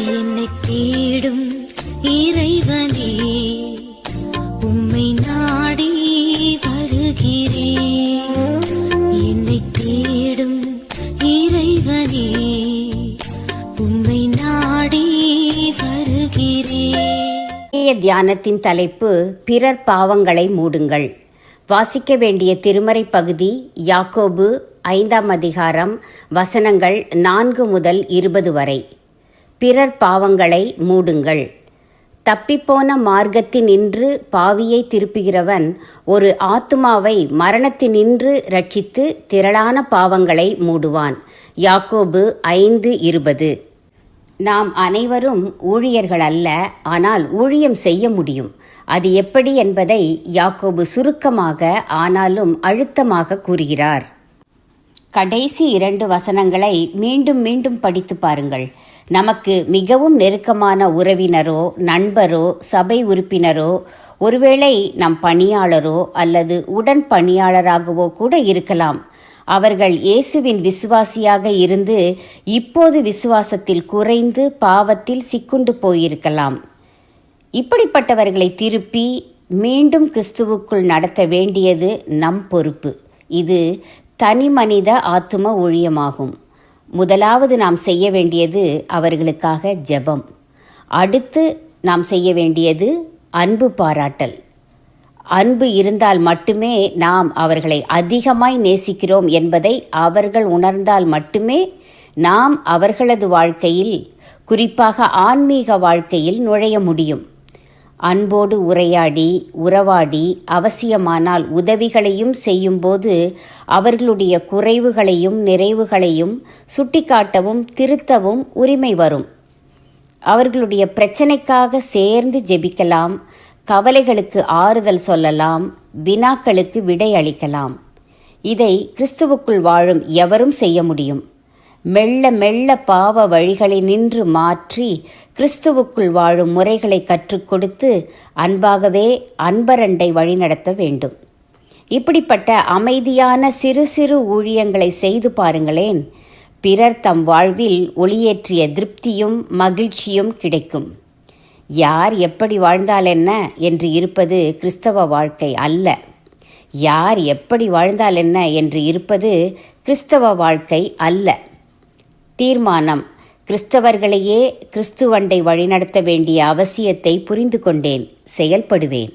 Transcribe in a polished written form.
என்னை தேடும் இறைவனே, உம்மை நாடி வருகிறேன். என்னை தேடும் இறைவனே, உம்மை நாடி வருகிறேன். தியானத்தின் தலைப்பு பிறர் பாவங்களை மூடுங்கள். வாசிக்க வேண்டிய திருமறை பகுதி யாக்கோபு 5ஆம் அதிகாரம் வசனங்கள் 4 முதல் 20 வரை. பிறர் பாவங்களை மூடுங்கள். தப்பிப்போன மார்க்கத்தினின்று பாவியை திருப்புகிறவன் ஒரு ஆத்துமாவை மரணத்தினின்று ரட்சித்து திரளான பாவங்களை மூடுவான். யாக்கோபு 5:20. நாம் அனைவரும் ஊழியர்கள் அல்ல, ஆனால் ஊழியம் செய்ய முடியும். அது எப்படி என்பதை யாக்கோபு சுருக்கமாக ஆனாலும் அழுத்தமாக கூறுகிறார். கடைசி 2 வசனங்களை மீண்டும் மீண்டும் படித்து பாருங்கள். நமக்கு மிகவும் நெருக்கமான உறவினரோ, நண்பரோ, சபை உறுப்பினரோ, ஒருவேளை நம் பணியாளரோ அல்லது உடன் பணியாளராகவோ கூட இருக்கலாம். அவர்கள் இயேசுவின் விசுவாசியாக இருந்து இப்போது விசுவாசத்தில் குறைந்து பாவத்தில் சிக்குண்டு போயிருக்கலாம். இப்படிப்பட்டவர்களை திருப்பி மீண்டும் கிறிஸ்துவுக்குள் நடத்த வேண்டியது நம் பொறுப்பு. இது தனி மனித ஆத்தும ஊழியமாகும். முதலாவது நாம் செய்ய வேண்டியது அவர்களுக்காக ஜெபம். அடுத்து நாம் செய்ய வேண்டியது அன்பு பாராட்டல். அன்பு இருந்தால் மட்டுமே நாம் அவர்களை அதிகமாய் நேசிக்கிறோம் என்பதை அவர்கள் உணர்ந்தால் மட்டுமே நாம் அவர்களது வாழ்க்கையில், குறிப்பாக ஆன்மீக வாழ்க்கையில் நுழைய முடியும். அன்போடு உரையாடி, உறவாடி, அவசியமானால் உதவிகளையும் செய்யும்போது அவர்களுடைய குறைவுகளையும் நிறைவுகளையும் சுட்டிக்காட்டவும் திருத்தவும் உரிமை வரும். அவர்களுடைய பிரச்சனைக்காக சேர்ந்து ஜெபிக்கலாம், கவலைகளுக்கு ஆறுதல் சொல்லலாம், வினாக்களுக்கு விடை அளிக்கலாம். இதை கிறிஸ்துவுக்குள் வாழும் எவரும் செய்ய முடியும். மெல்ல மெல்ல பாவ வழிகளை நின்று மாற்றி கிறிஸ்துவுக்குள் வாழும் முறைகளை கற்றுக் கொடுத்து அன்பாகவே அன்பரண்டை வழிநடத்த வேண்டும். இப்படிப்பட்ட அமைதியான சிறு சிறு ஊழியங்களை செய்து பாருங்களேன். பிறர் தம் வாழ்வில் ஒளியேற்றிய திருப்தியும் மகிழ்ச்சியும் கிடைக்கும். யார் எப்படி வாழ்ந்தால் என்ன என்று இருப்பது கிறிஸ்தவ வாழ்க்கை அல்ல. யார் எப்படி வாழ்ந்தால் என்ன என்று இருப்பது கிறிஸ்தவ வாழ்க்கை அல்ல. தீர்மானம்: கிறிஸ்தவர்களையே கிறிஸ்துவண்டை வழிநடத்த வேண்டிய அவசியத்தை புரிந்து கொண்டேன், செயல்படுவேன்.